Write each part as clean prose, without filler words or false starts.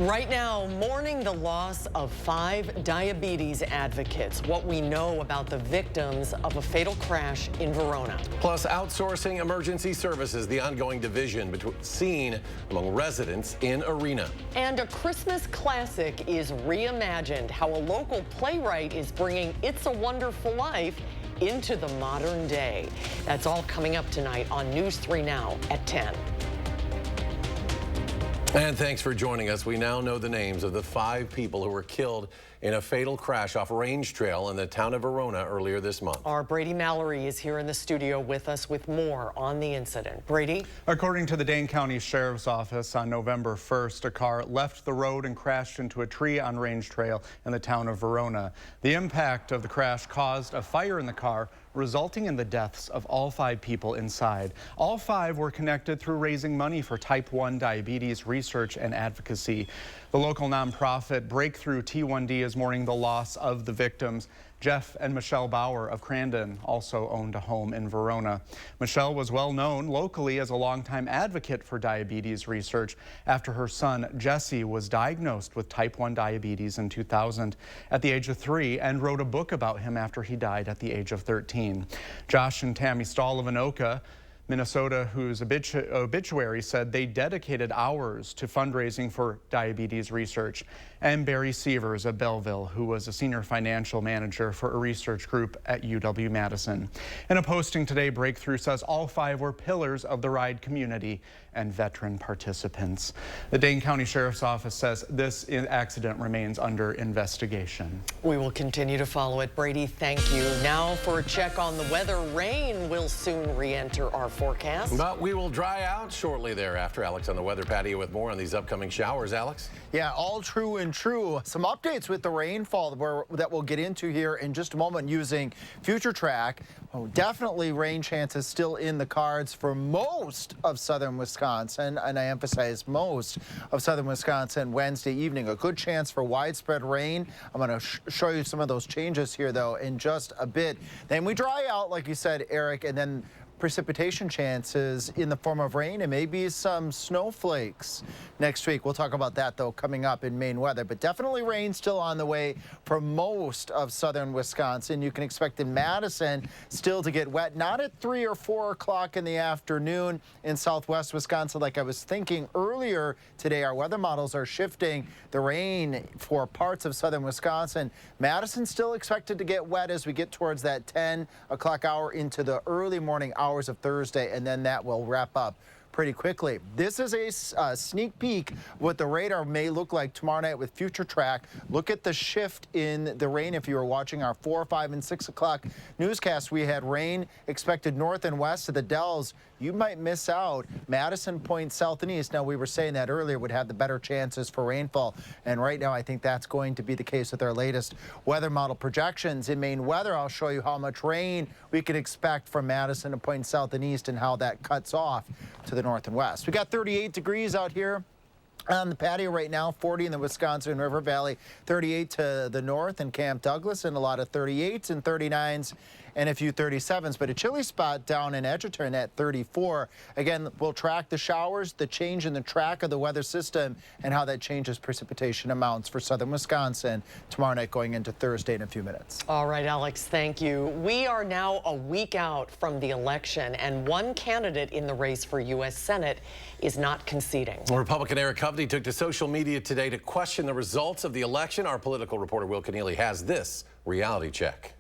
Right now, mourning the loss of 5 diabetes advocates. What we know about the victims of a fatal crash in Verona. Plus, outsourcing emergency services, the ongoing division seen among residents in Arena. And a Christmas classic is reimagined, how a local playwright is bringing It's a Wonderful Life into the modern day. That's all coming up tonight on News 3 Now at 10. And thanks for joining us. We now know the names of the 5 people who were killed in a fatal crash off Range Trail in the town of Verona earlier this month. Our Brady Mallory is here in the studio with us with more on the incident. Brady? According to the Dane County Sheriff's Office, on November 1st, a car left the road and crashed into a tree on Range Trail in the town of Verona. The impact of the crash caused a fire in the car, resulting in the deaths of all 5 people inside. All 5 were connected through raising money for type 1 diabetes research and advocacy. The local nonprofit Breakthrough T1D is mourning the loss of the victims. Jeff and Michelle Bauer of Crandon also owned a home in Verona. Michelle was well known locally as a longtime advocate for diabetes research after her son Jesse was diagnosed with type 1 diabetes in 2000 at the age of 3 and wrote a book about him after he died at the age of 13. Josh and Tammy Stahl of Anoka, Minnesota, whose obituary said they dedicated hours to fundraising for diabetes research, and Barry Sievers of Belleville, who was a senior financial manager for a research group at UW-Madison. In a posting today, Breakthrough says all 5 were pillars of the RIDE community and veteran participants. The Dane County Sheriff's Office says this accident remains under investigation. We will continue to follow it. Brady, thank you. Now for a check on the weather. Rain will soon re-enter our forecast. But we will dry out shortly thereafter. Alex on the weather patio with more on these upcoming showers. Alex? Yeah, all true and true. Some updates with the rainfall that we'll get into here in just a moment using Future Track. Oh, definitely rain chances still in the cards for most of southern Wisconsin, and I emphasize most of southern Wisconsin Wednesday evening. A good chance for widespread rain. I'm going to show you some of those changes here, though, in just a bit. Then we dry out, like you said, Eric, and then precipitation chances in the form of rain and maybe some snowflakes next week. We'll talk about that, though, coming up in Maine weather. But definitely rain still on the way for most of southern Wisconsin. You can expect in Madison still to get wet, not at 3 or 4 o'clock in the afternoon in southwest Wisconsin like I was thinking earlier today. Our weather models are shifting the rain for parts of southern Wisconsin. Madison still expected to get wet as we get towards that 10 o'clock hour into the early morning hours of Thursday, and then that will wrap up pretty quickly. This is a sneak peek what the radar may look like tomorrow night with Future Track. Look at the shift in the rain. If you were watching our 4, 5, and 6 o'clock newscast, we had rain expected north and west of the Dells. You might miss out. Madison points south and east. Now, we were saying that earlier would have the better chances for rainfall, and right now I think that's going to be the case with our latest weather model projections. In Maine weather, I'll show you how much rain we can expect from Madison to point south and east and how that cuts off to the north and west. We got 38 degrees out here on the patio right now, 40 in the Wisconsin River Valley, 38 to the north in Camp Douglas, and a lot of 38s and 39s and a few 37s, but a chilly spot down in Edgerton at 34. Again, we'll track the showers, the change in the track of the weather system, and how that changes precipitation amounts for southern Wisconsin tomorrow night going into Thursday in a few minutes. All right, Alex, thank you. We are now a week out from the election, and one candidate in the race for U.S. Senate is not conceding. Republican Eric Hovde took to social media today to question the results of the election. Our political reporter Will Keneally has this reality check.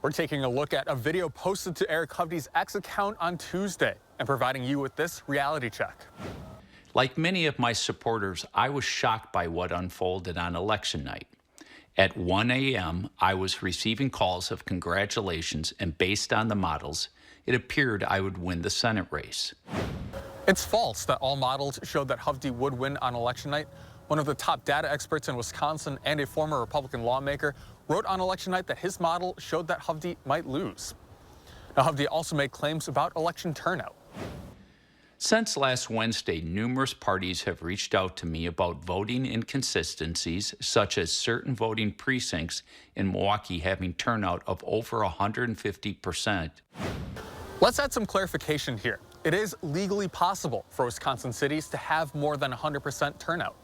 We're taking a look at a video posted to Eric Hovde's X account on Tuesday and providing you with this reality check. Like many of my supporters, I was shocked by what unfolded on election night. At 1 a.m., I was receiving calls of congratulations, and based on the models, it appeared I would win the Senate race. It's false that all models showed that Hovde would win on election night. One of the top data experts in Wisconsin and a former Republican lawmaker wrote on election night that his model showed that Hovde might lose. Now, Hovde also made claims about election turnout. Since last Wednesday, numerous parties have reached out to me about voting inconsistencies, such as certain voting precincts in Milwaukee having turnout of over 150%. Let's add some clarification here. It is legally possible for Wisconsin cities to have more than 100% turnout.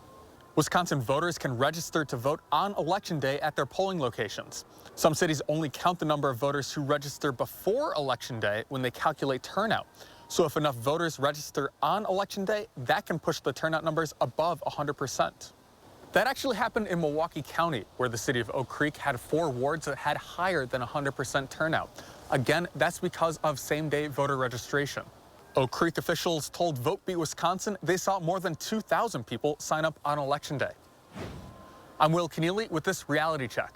Wisconsin voters can register to vote on Election Day at their polling locations. Some cities only count the number of voters who register before Election Day when they calculate turnout. So if enough voters register on Election Day, that can push the turnout numbers above 100%. That actually happened in Milwaukee County, where the city of Oak Creek had 4 wards that had higher than 100% turnout. Again, that's because of same-day voter registration. Oak Creek officials told Vote Beat Wisconsin they saw more than 2,000 people sign up on Election Day. I'm Will Keneally with this reality check.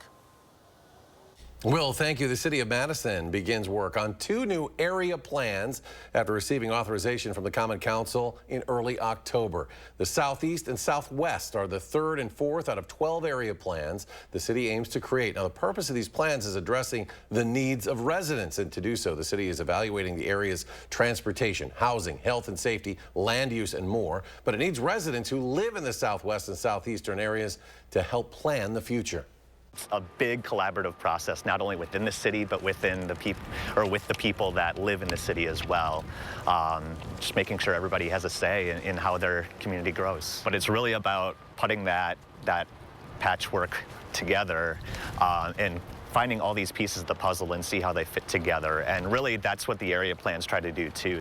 Will, thank you. The city of Madison begins work on 2 new area plans after receiving authorization from the Common Council in early October. The Southeast and Southwest are the 3rd and 4th out of 12 area plans the city aims to create. Now, the purpose of these plans is addressing the needs of residents, and to do so, the city is evaluating the area's transportation, housing, health and safety, land use, and more. But it needs residents who live in the Southwest and Southeastern areas to help plan the future. It's a big collaborative process, not only within the city, but within the people, or with the people that live in the city as well. Just making sure everybody has a say in how their community grows. But it's really about putting that patchwork together and finding all these pieces of the puzzle and see how they fit together. And really, that's what the area plans try to do too.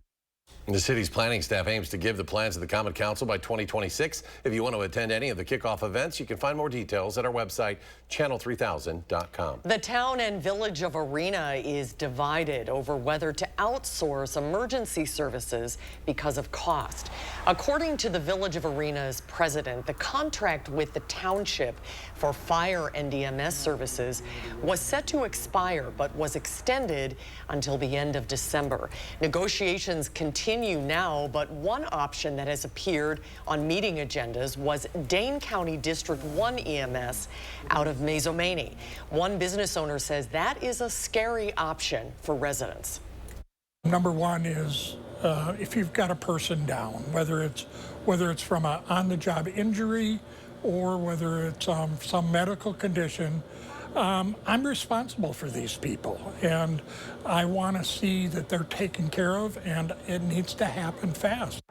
The city's planning staff aims to give the plans to the Common Council by 2026. If you want to attend any of the kickoff events, you can find more details at our website, channel3000.com. The town and village of Arena is divided over whether to outsource emergency services because of cost. According to the village of Arena's president, the contract with the township for fire and EMS services was set to expire, but was extended until the end of December. Negotiations continue now, but one option that has appeared on meeting agendas was Dane County District 1 EMS out of Mazomanie. One business owner says that is a scary option for residents. Number one is if you've got a person down, whether it's from an on-the-job injury or whether it's some medical condition, I'm responsible for these people, and I want to see that they're taken care of, and it needs to happen fast.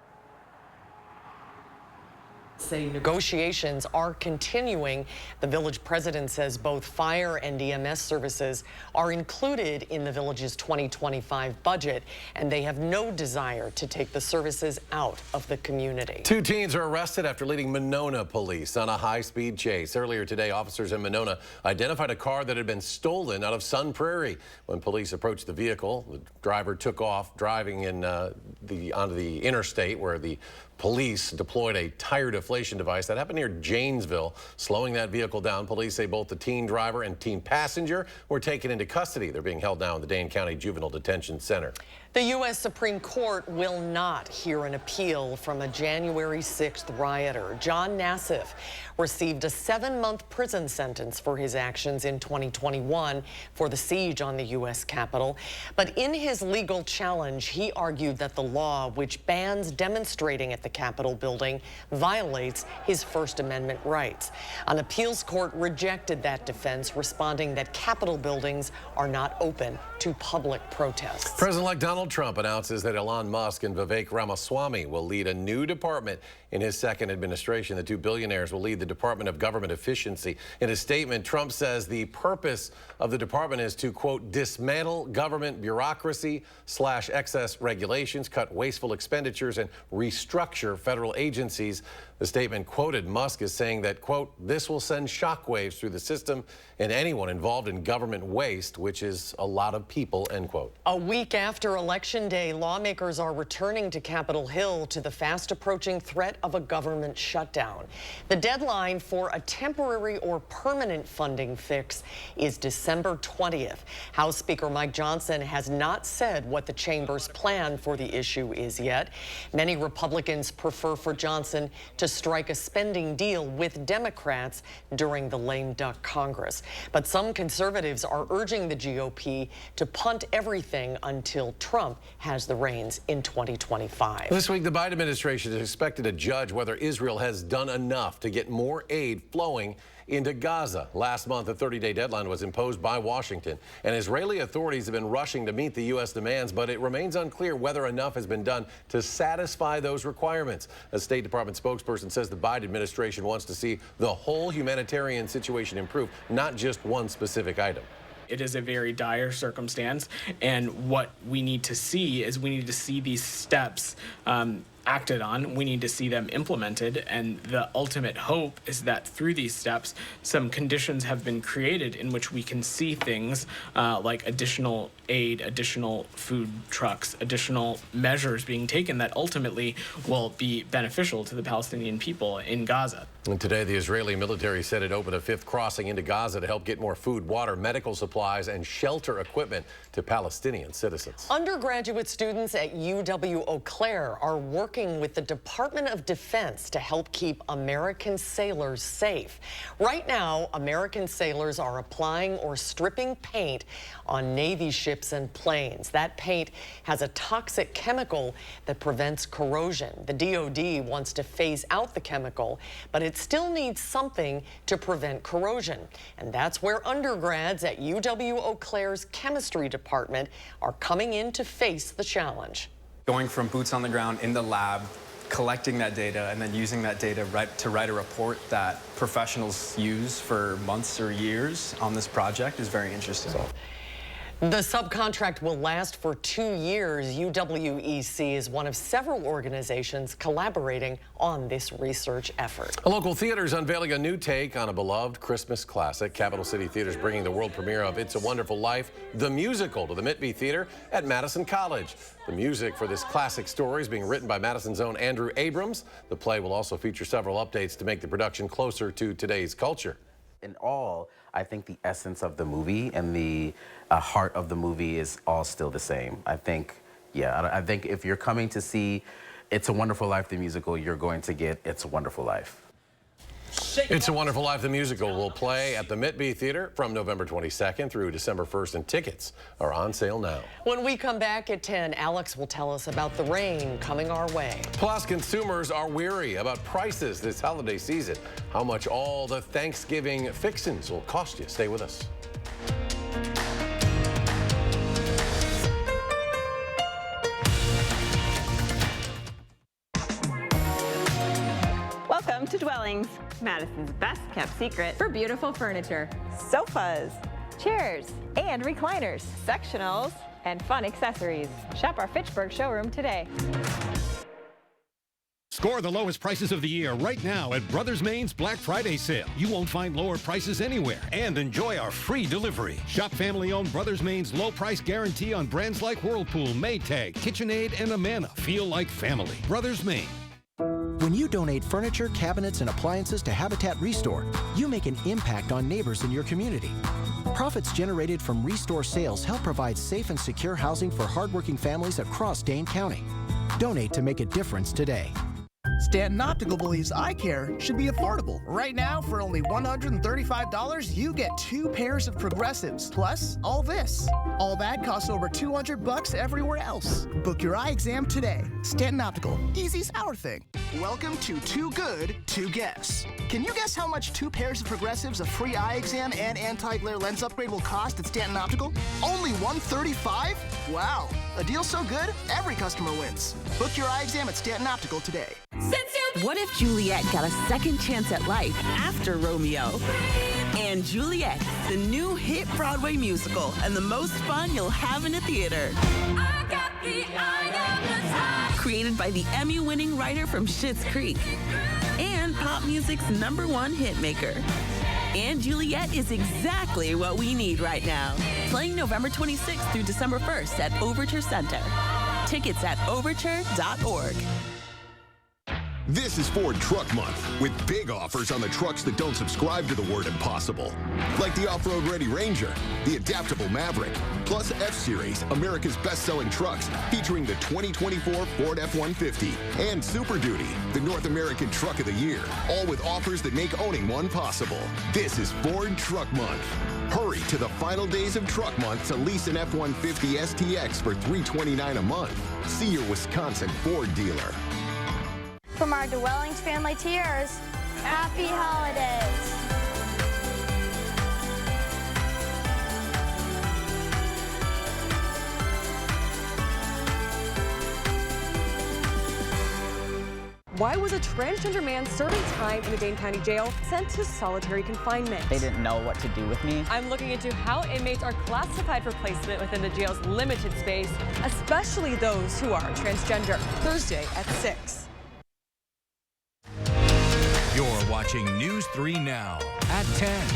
Say negotiations are continuing. The village president says both fire and EMS services are included in the village's 2025 budget, and they have no desire to take the services out of the community. 2 teens are arrested after leading Monona police on a high-speed chase. Earlier today, officers in Monona identified a car that had been stolen out of Sun Prairie. When police approached the vehicle, the driver took off, driving onto the interstate where the police deployed a tire deflation device. That happened near Janesville, slowing that vehicle down. Police say both the teen driver and teen passenger were taken into custody. They're being held now in the Dane County Juvenile Detention Center. The U.S. Supreme Court will not hear an appeal from a January 6th rioter. John Nassif received a 7-month prison sentence for his actions in 2021 for the siege on the U.S. Capitol. But in his legal challenge, he argued that the law, which bans demonstrating at the Capitol building, violates his First Amendment rights. An appeals court rejected that defense, responding that Capitol buildings are not open to public protests. President-elect Donald Trump announces that Elon Musk and Vivek Ramaswamy will lead a new department in his second administration. The 2 billionaires will lead the Department of Government Efficiency. In a statement, Trump says the purpose of the department is to, quote, dismantle government bureaucracy, slash excess regulations, cut wasteful expenditures, and restructure federal agencies. The statement quoted Musk as saying that, quote, this will send shockwaves through the system and anyone involved in government waste, which is a lot of people, end quote. A week after Election Day, lawmakers are returning to Capitol Hill to the fast-approaching threat of a government shutdown. The deadline for a temporary or permanent funding fix is December 20th. House Speaker Mike Johnson has not said what the chamber's plan for the issue is yet. Many Republicans prefer for Johnson to strike a spending deal with Democrats during the lame duck Congress. But some conservatives are urging the GOP to punt everything until Trump has the reins in 2025. This week, the Biden administration is expected to judge whether Israel has done enough to get more aid flowing into Gaza. Last month, a 30-day deadline was imposed by Washington, and Israeli authorities have been rushing to meet the U.S. demands, but it remains unclear whether enough has been done to satisfy those requirements. A State Department spokesperson says the Biden administration wants to see the whole humanitarian situation improve, not just one specific item. It is a very dire circumstance, and what we need to see is we need to see these steps acted on. We need to see them implemented, and the ultimate hope is that through these steps, some conditions have been created in which we can see things like additional aid, additional food trucks, additional measures being taken that ultimately will be beneficial to the Palestinian people in Gaza. And today, the Israeli military said it opened a 5th crossing into Gaza to help get more food, water, medical supplies, and shelter equipment to Palestinian citizens. Undergraduate students at UW-Eau Claire are working with the Department of Defense to help keep American sailors safe. Right now, American sailors are applying or stripping paint on Navy ships and planes. That paint has a toxic chemical that prevents corrosion. The DoD wants to phase out the chemical, but it still needs something to prevent corrosion. And that's where undergrads at UW-Eau Claire's chemistry department are coming in to face the challenge. Going from boots on the ground in the lab, collecting that data, and then using that data to write a report that professionals use for months or years on this project is very interesting. The subcontract will last for 2 years. UWEC is one of several organizations collaborating on this research effort. A local theater is unveiling a new take on a beloved Christmas classic. Capital City Theater is bringing the world premiere of It's a Wonderful Life, the musical, to the Mitby Theater at Madison College. The music for this classic story is being written by Madison's own Andrew Abrams. The play will also feature several updates to make the production closer to today's culture. In all, I think the essence of the movie and the heart of the movie is all still the same. I think if you're coming to see It's a Wonderful Life, the musical, you're going to get It's a Wonderful Life. It's a Wonderful Life, the musical, will play at the Mitby Theater from November 22nd through December 1st, and tickets are on sale now. When we come back at 10, Alex will tell us about the rain coming our way. Plus, consumers are weary about prices this holiday season. How much all the Thanksgiving fixins will cost you. Stay with us. Welcome to Dwellings, Madison's best kept secret for beautiful furniture, sofas, chairs, and recliners, sectionals, and fun accessories. Shop our Fitchburg showroom today. Score the lowest prices of the year right now at Brothers Main's Black Friday sale. You won't find lower prices anywhere, and enjoy our free delivery. Shop family-owned Brothers Main's low price guarantee on brands like Whirlpool, Maytag, KitchenAid, and Amana. Feel like family. Brothers Main. When you donate furniture, cabinets, and appliances to Habitat Restore, you make an impact on neighbors in your community. Profits generated from Restore sales help provide safe and secure housing for hardworking families across Dane County. Donate to make a difference today. Stanton Optical believes eye care should be affordable. Right now, for only $135, you get 2 pairs of progressives, plus all this. All that costs over $200 everywhere else. Book your eye exam today. Stanton Optical, easy's our thing. Welcome to Too Good to Guess. Can you guess how much 2 pairs of progressives, a free eye exam, and anti-glare lens upgrade will cost at Stanton Optical? Only $135? Wow, a deal so good, every customer wins. Book your eye exam at Stanton Optical today. What if Juliet got a second chance at life after Romeo? And Juliet, the new hit Broadway musical and the most fun you'll have in a theater. I got the eye of the time. Created by the Emmy-winning writer from Schitt's Creek and pop music's #1 hitmaker. And Juliet is exactly what we need right now. Playing November 26th through December 1st at Overture Center. Tickets at overture.org. This is Ford Truck Month, with big offers on the trucks that don't subscribe to the word impossible. Like the off-road ready Ranger, the adaptable Maverick, plus F-Series, America's best-selling trucks, featuring the 2024 Ford F-150, and Super Duty, the North American Truck of the Year, all with offers that make owning one possible. This is Ford Truck Month. Hurry to the final days of Truck Month to lease an F-150 STX for $329 a month. See your Wisconsin Ford dealer. From our Dwellings family to yours, happy holidays. Why was a transgender man serving time in a Dane County jail sent to solitary confinement? They didn't know what to do with me. I'm looking into how inmates are classified for placement within the jail's limited space, especially those who are transgender. Thursday at 6. You're watching News 3 Now at 10.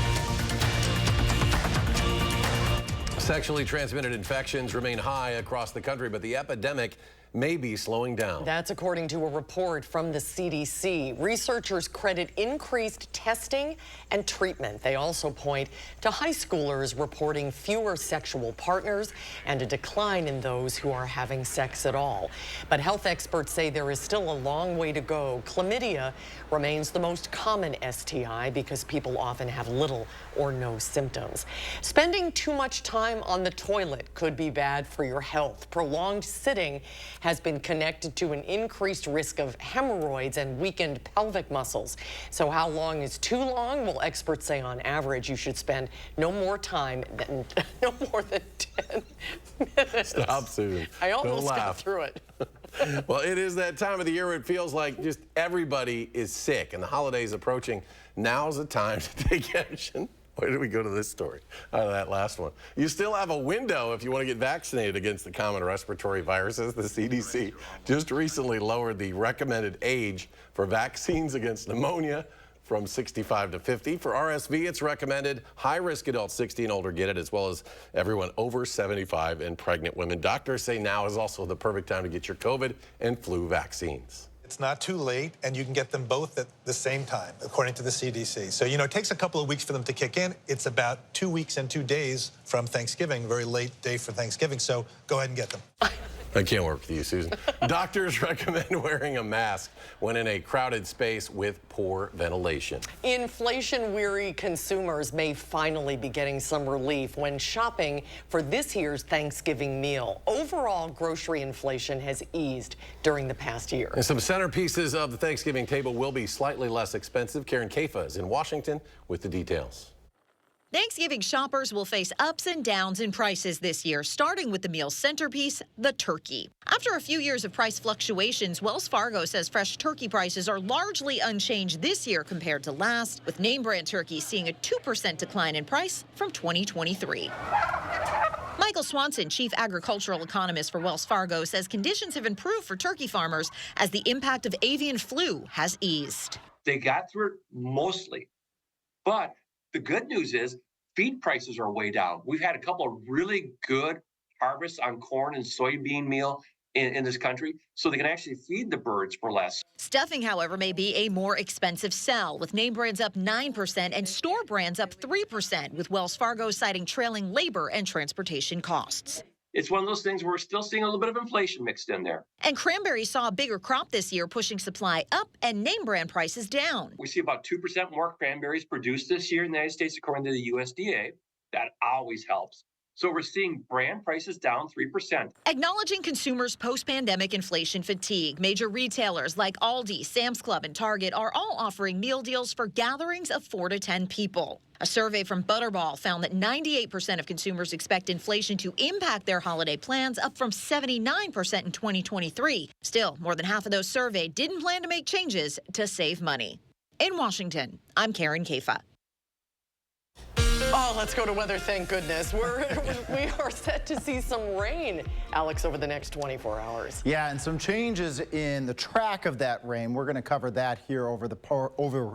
Sexually transmitted infections remain high across the country, but the epidemic may be slowing down. That's according to a report from the CDC. Researchers credit increased testing and treatment. They also point to high schoolers reporting fewer sexual partners and a decline in those who are having sex at all. But health experts say there is still a long way to go. Chlamydia remains the most common STI because people often have little or no symptoms. Spending too much time on the toilet could be bad for your health. Prolonged sitting has been connected to an increased risk of hemorrhoids and weakened pelvic muscles. So how long is too long? Well, experts say on average you should spend no more than 10 minutes. Stop, Susan. I almost Don't got laugh. through it. Well, it is that time of the year where it feels like just everybody is sick and the holidays approaching. Now's the time to take action. Where did we go to this story? Out of that last one. You still have a window if you want to get vaccinated against the common respiratory viruses. The CDC just recently lowered the recommended age for vaccines against pneumonia from 65 to 50. For RSV, it's recommended high-risk adults 60 and older get it, as well as everyone over 75 and pregnant women. Doctors say now is also the perfect time to get your COVID and flu vaccines. It's not too late, and you can get them both at the same time, according to the CDC. So, it takes a couple of weeks for them to kick in. It's about 2 weeks and 2 days from Thanksgiving, very late day for Thanksgiving. So go ahead and get them. I can't work with you, Susan. Doctors recommend wearing a mask when in a crowded space with poor ventilation. Inflation-weary consumers may finally be getting some relief when shopping for this year's Thanksgiving meal. Overall, grocery inflation has eased during the past year. And some centerpieces of the Thanksgiving table will be slightly less expensive. Karen Kaifa is in Washington with the details. Thanksgiving shoppers will face ups and downs in prices this year, starting with the meal's centerpiece, the turkey. After a few years of price fluctuations, Wells Fargo says fresh turkey prices are largely unchanged this year compared to last, with name brand turkey seeing a 2% decline in price from 2023. Michael Swanson, chief agricultural economist for Wells Fargo, says conditions have improved for turkey farmers as the impact of avian flu has eased. They got through it mostly, but the good news is feed prices are way down. We've had a couple of really good harvests on corn and soybean meal in this country, so they can actually feed the birds for less. Stuffing, however, may be a more expensive sell, with name brands up 9% and store brands up 3%, with Wells Fargo citing trailing labor and transportation costs. It's one of those things where we're still seeing a little bit of inflation mixed in there. And cranberries saw a bigger crop this year, pushing supply up and name brand prices down. We see about 2% more cranberries produced this year in the United States, according to the USDA. That always helps. So we're seeing brand prices down 3%. Acknowledging consumers' post-pandemic inflation fatigue, major retailers like Aldi, Sam's Club, and Target are all offering meal deals for gatherings of 4 to 10 people. A survey from Butterball found that 98% of consumers expect inflation to impact their holiday plans, up from 79% in 2023. Still, more than half of those surveyed didn't plan to make changes to save money. In Washington, I'm Karen Kaifa. Oh, let's go to weather, thank goodness. We are set to see some rain, Alex, over the next 24 hours. Yeah, and some changes in the track of that rain. We're going to cover that here over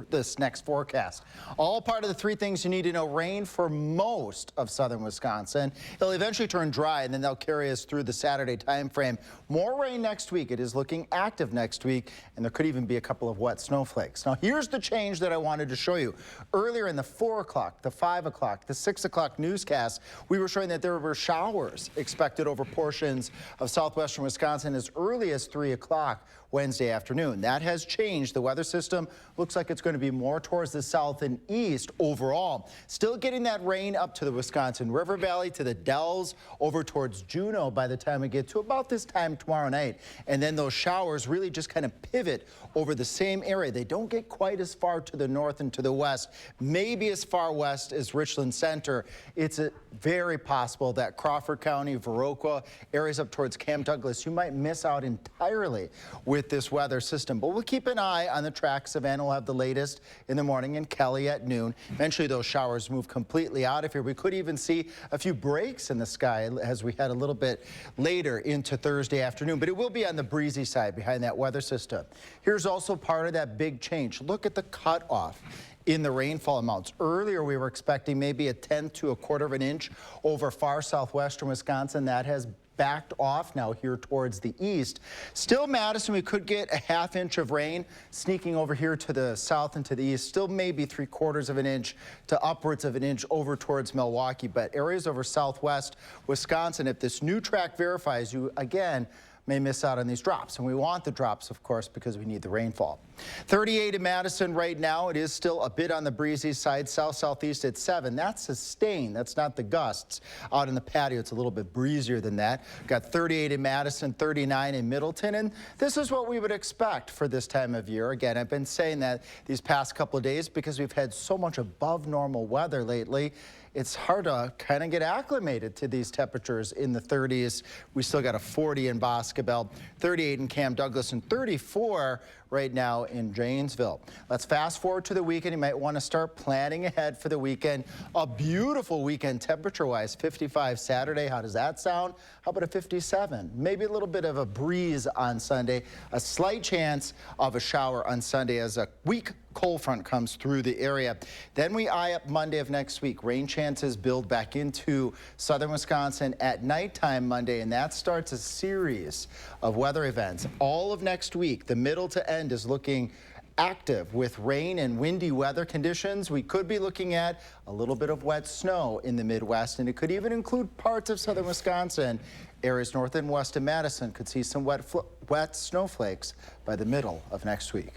this next forecast. All part of the 3 things you need to know. Rain for most of southern Wisconsin. It'll eventually turn dry, and then they'll carry us through the Saturday time frame. More rain next week. It is looking active next week, and there could even be a couple of wet snowflakes. Now, here's the change that I wanted to show you. Earlier in the 4 o'clock, the 5 o'clock, the 6 o'clock newscast, we were showing that there were showers expected over portions of southwestern Wisconsin as early as 3 o'clock Wednesday afternoon. That has changed. The weather system looks like it's going to be more towards the south and east overall. Still getting that rain up to the Wisconsin River Valley, to the Dells, over towards Juneau by the time we get to about this time tomorrow night. And then those showers really just kind of pivot over the same area. They don't get quite as far to the north and to the west, maybe as far west as Richland Richland Center, it's very possible that Crawford County, Viroqua, areas up towards Camp Douglas, you might miss out entirely with this weather system. But we'll keep an eye on the track. Savannah will have the latest in the morning and Kelly at noon. Eventually, those showers move completely out of here. We could even see a few breaks in the sky as we head a little bit later into Thursday afternoon, but it will be on the breezy side behind that weather system. Here's also part of that big change. Look at the cutoff in the rainfall amounts. Earlier, we were expecting maybe a 1/10 to 1/4 of an inch over far southwestern Wisconsin. That has backed off now here towards the east. Still Madison, we could get a 1/2 inch of rain sneaking over here to the south and to the east. Still maybe 3/4 of an inch to upwards of an inch over towards Milwaukee. But areas over southwest Wisconsin, if this new track verifies, you again may miss out on these drops. And we want the drops, of course, because we need the rainfall. 38 in Madison right now. It is still a bit on the breezy side. South-southeast at 7. That's sustained. That's not the gusts. Out in the patio, it's a little bit breezier than that. Got 38 in Madison, 39 in Middleton. And this is what we would expect for this time of year. Again, I've been saying that these past couple of days because we've had so much above normal weather lately. It's hard to kind of get acclimated to these temperatures in the 30s. We still got a 40 in Boscobel, 38 in Camp Douglas, and 34 right now in Janesville. Let's fast forward to the weekend. You might want to start planning ahead for the weekend. A beautiful weekend temperature-wise, 55 Saturday. How does that sound? How about a 57? Maybe a little bit of a breeze on Sunday. A slight chance of a shower on Sunday as a weak cold front comes through the area. Then we eye up Monday of next week. Rain chances build back into southern Wisconsin at nighttime Monday, and that starts a series of weather events. All of next week, the middle to end is looking active with rain and windy weather conditions. We could be looking at a little bit of wet snow in the Midwest, and it could even include parts of southern Wisconsin. Areas north and west of Madison could see some wet snowflakes by the middle of next week.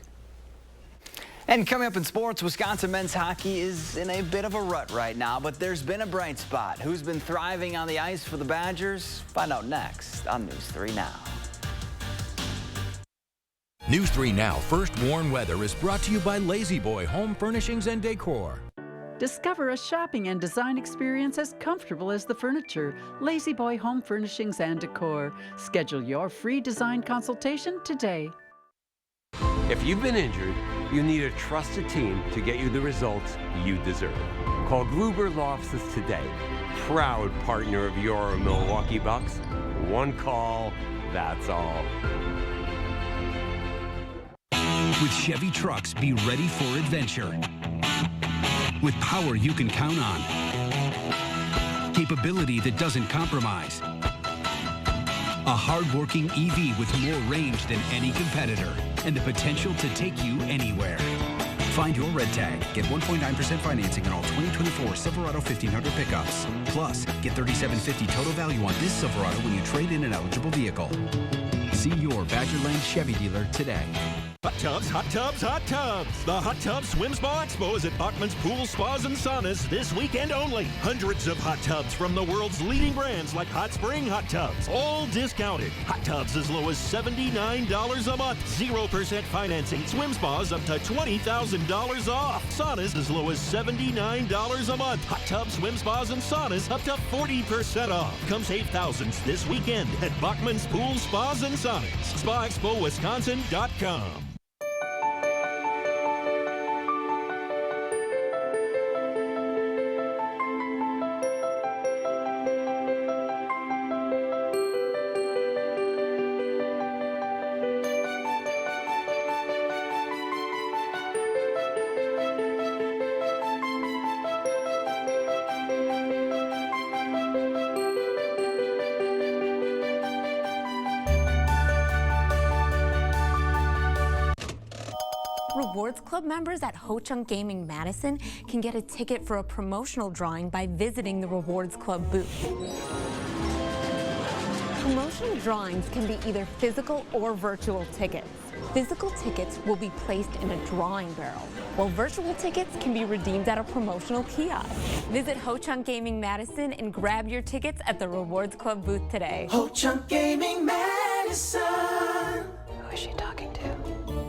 And coming up in sports, Wisconsin men's hockey is in a bit of a rut right now, but there's been a bright spot. Who's been thriving on the ice for the Badgers? Find out next on News 3 Now. News 3 Now First Warn Weather is brought to you by Lazy Boy Home Furnishings and Decor. Discover a shopping and design experience as comfortable as the furniture. Lazy Boy Home Furnishings and Decor. Schedule your free design consultation today. If you've been injured, you need a trusted team to get you the results you deserve. Call Gruber Law Offices today. Proud partner of your Milwaukee Bucks. One call, that's all. With Chevy trucks, be ready for adventure. With power you can count on. Capability that doesn't compromise. A hard-working EV with more range than any competitor and the potential to take you anywhere. Find your red tag. Get 1.9% financing on all 2024 Silverado 1500 pickups. Plus, get $3,750 total value on this Silverado when you trade in an eligible vehicle. See your Badgerland Chevy dealer today. Hot tubs, hot tubs, hot tubs. The Hot Tub Swim Spa Expo is at Bachman's Pool Spas and Saunas this weekend only. Hundreds of hot tubs from the world's leading brands like Hot Spring Hot Tubs, all discounted. Hot tubs as low as $79 a month. 0% financing. Swim spas up to $20,000 off. Saunas as low as $79 a month. Hot tubs, swim spas, and saunas up to 40% off. Come save thousands this weekend at Bachman's Pool Spas and Saunas. SpaExpoWisconsin.com. Rewards Club members at Ho-Chunk Gaming Madison can get a ticket for a promotional drawing by visiting the Rewards Club booth. Promotional drawings can be either physical or virtual tickets. Physical tickets will be placed in a drawing barrel, while virtual tickets can be redeemed at a promotional kiosk. Visit Ho-Chunk Gaming Madison and grab your tickets at the Rewards Club booth today. Ho-Chunk Gaming Madison. Who is she talking to?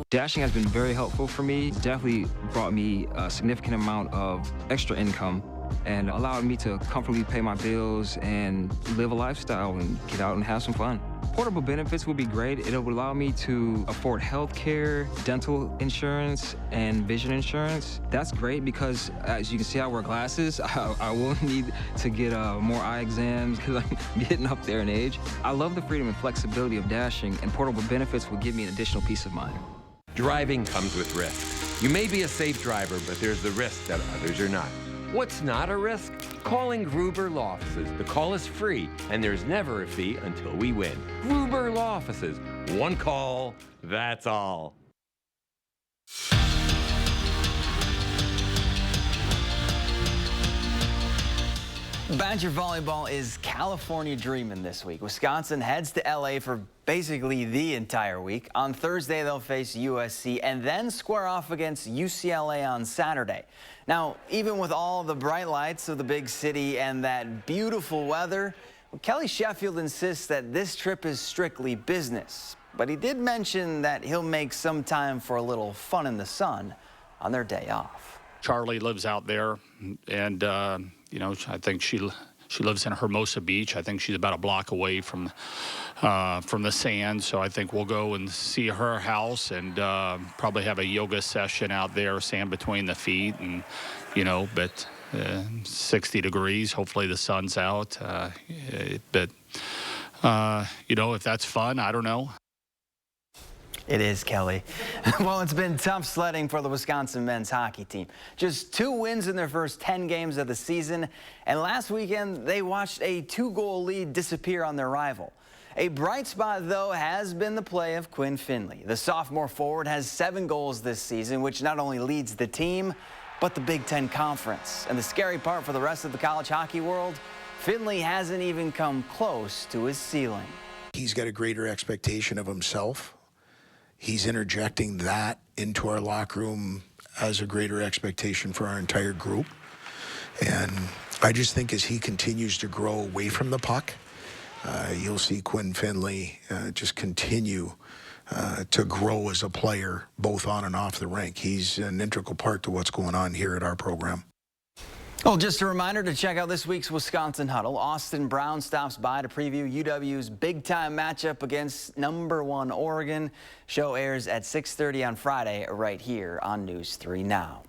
Dashing has been very helpful for me. Definitely brought me a significant amount of extra income. and allowed me to comfortably pay my bills and live a lifestyle and get out and have some fun. Portable benefits would be great. It would allow me to afford health care, dental insurance, and vision insurance. That's great because, as you can see, I wear glasses. I will need to get more eye exams because I'm getting up there in age. I love the freedom and flexibility of dashing, and portable benefits will give me an additional peace of mind. Driving comes with risk. You may be a safe driver, but there's the risk that others are not. What's not a risk? Calling Gruber Law Offices. The call is free, and there's never a fee until we win. Gruber Law Offices. One call, that's all. Badger volleyball is California dreaming this week. Wisconsin heads to LA for basically the entire week. On Thursday, they'll face USC and then square off against UCLA on Saturday. Now, even with all the bright lights of the big city and that beautiful weather, Kelly Sheffield insists that this trip is strictly business. But he did mention that he'll make some time for a little fun in the sun on their day off. Charlie lives out there, and you know, I think she lives in Hermosa Beach. I think she's about a block away from the sand. So I think we'll go and see her house and probably have a yoga session out there, sand between the feet, and you know, but 60 degrees. Hopefully the sun's out. But you know, if that's fun, I don't know. It is, Kelly. Well, it's been tough sledding for the Wisconsin men's hockey team. Just 2 wins in their first 10 games of the season, and last weekend they watched a 2-goal lead disappear on their rival. A bright spot, though, has been the play of Quinn Finley. The sophomore forward has 7 goals this season, which not only leads the team, but the Big Ten Conference. And the scary part for the rest of the college hockey world, Finley hasn't even come close to his ceiling. He's got a greater expectation of himself. He's interjecting that into our locker room as a greater expectation for our entire group. And I just think as he continues to grow away from the puck, you'll see Quinn Finley just continue to grow as a player, both on and off the rink. He's an integral part to what's going on here at our program. Well, just a reminder to check out this week's Wisconsin Huddle. Austin Brown stops by to preview UW's big-time matchup against #1 Oregon. Show airs at 6:30 on Friday right here on News 3 Now.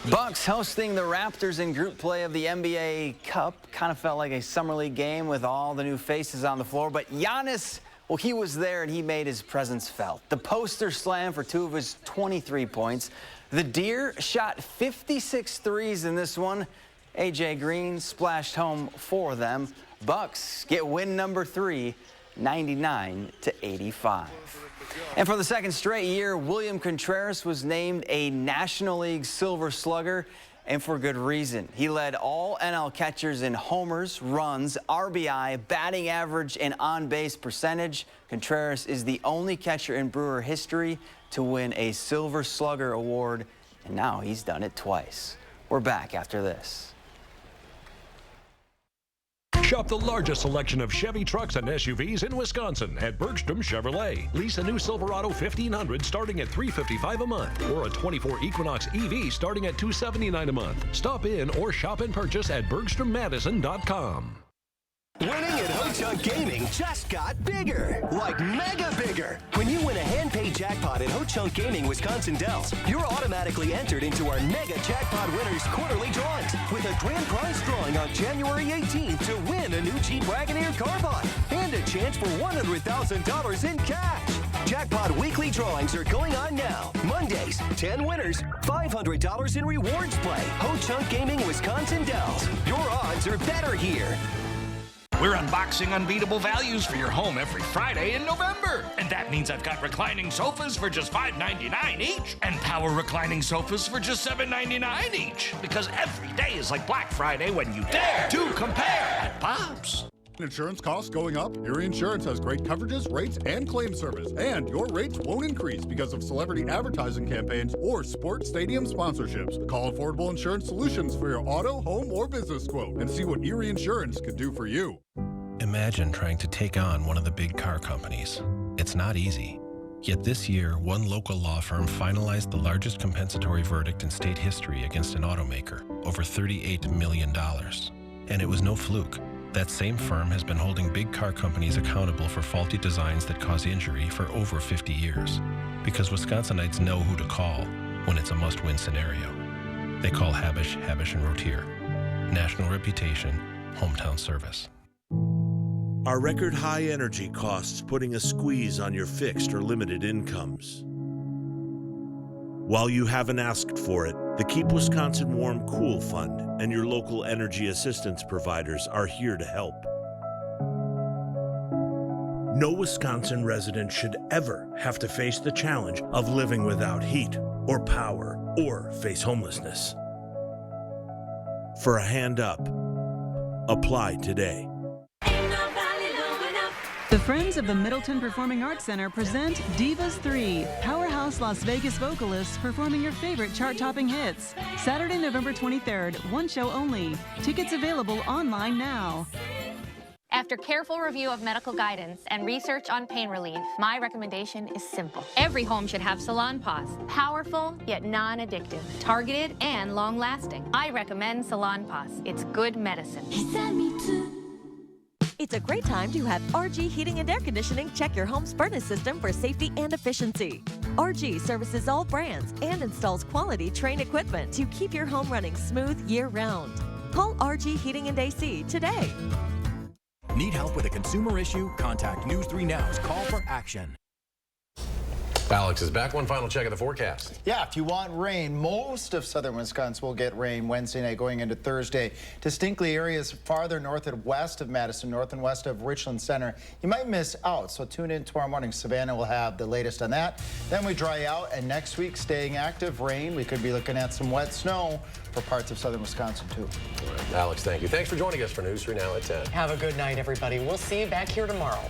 Bucks hosting the Raptors in group play of the NBA Cup. Kind of felt like a summer league game with all the new faces on the floor, but Giannis, well, he was there and he made his presence felt. The poster slam for 2 of his 23 points. The Deer shot 56 threes in this one. A.J. Green splashed home for them. Bucks get win number 3, 99-85. And for the second straight year, William Contreras was named a National League Silver Slugger, and for good reason. He led all NL catchers in homers, runs, RBI, batting average, and on-base percentage. Contreras is the only catcher in Brewer history to win a Silver Slugger award, and now he's done it twice. We're back after this. Shop the largest selection of Chevy trucks and SUVs in Wisconsin at Bergstrom Chevrolet. Lease a new Silverado 1500 starting at $355 a month, or a 24 Equinox EV starting at $279 a month. Stop in or shop and purchase at BergstromMadison.com. Winning at Ho-Chunk Gaming just got bigger, like mega bigger. When you win a hand-paid jackpot at Ho-Chunk Gaming Wisconsin Dells, you're automatically entered into our mega jackpot winners quarterly drawings with a grand prize drawing on January 18th to win a new Jeep Wagoneer Carbide and a chance for $100,000 in cash. Jackpot weekly drawings are going on now. Mondays, 10 winners, $500 in rewards play. Ho-Chunk Gaming Wisconsin Dells. Your odds are better here. We're unboxing unbeatable values for your home every Friday in November. And that means I've got reclining sofas for just $5.99 each and power reclining sofas for just $7.99 each. Because every day is like Black Friday when you dare to compare at Bob's. Insurance costs going up? Erie Insurance has great coverages, rates, and claim service. And your rates won't increase because of celebrity advertising campaigns or sports stadium sponsorships. Call Affordable Insurance Solutions for your auto, home, or business quote and see what Erie Insurance could do for you. Imagine trying to take on one of the big car companies. It's not easy. Yet this year, one local law firm finalized the largest compensatory verdict in state history against an automaker, over $38 million. And it was no fluke. That same firm has been holding big car companies accountable for faulty designs that cause injury for over 50 years. Because Wisconsinites know who to call when it's a must-win scenario. They call Habish, Habish & Rotier. National reputation, hometown service. Are record high energy costs putting a squeeze on your fixed or limited incomes? While you haven't asked for it, the Keep Wisconsin Warm Cool Fund and your local energy assistance providers are here to help. No Wisconsin resident should ever have to face the challenge of living without heat or power or face homelessness. For a hand up, apply today. The Friends of the Middleton Performing Arts Center present Divas 3, powerhouse Las Vegas vocalists performing your favorite chart-topping hits. Saturday, November 23rd, one show only. Tickets available online now. After careful review of medical guidance and research on pain relief, my recommendation is simple. Every home should have Salon Paws. Powerful, yet non-addictive. Targeted and long-lasting. I recommend Salon Paws. It's good medicine. It's a great time to have RG Heating and Air Conditioning check your home's furnace system for safety and efficiency. RG services all brands and installs quality trained equipment to keep your home running smooth year-round. Call RG Heating and AC today. Need help with a consumer issue? Contact News 3 Now's Call for Action. Alex is back. One final check of the forecast. Yeah, if you want rain, most of southern Wisconsin will get rain Wednesday night going into Thursday. Distinctly areas farther north and west of Madison, north and west of Richland Center, you might miss out. So tune in tomorrow morning. Savannah will have the latest on that. Then we dry out, and next week staying active, rain. We could be looking at some wet snow for parts of southern Wisconsin too. All right, Alex, thank you. Thanks for joining us for News 3 Now at 10. Have a good night, everybody. We'll see you back here tomorrow.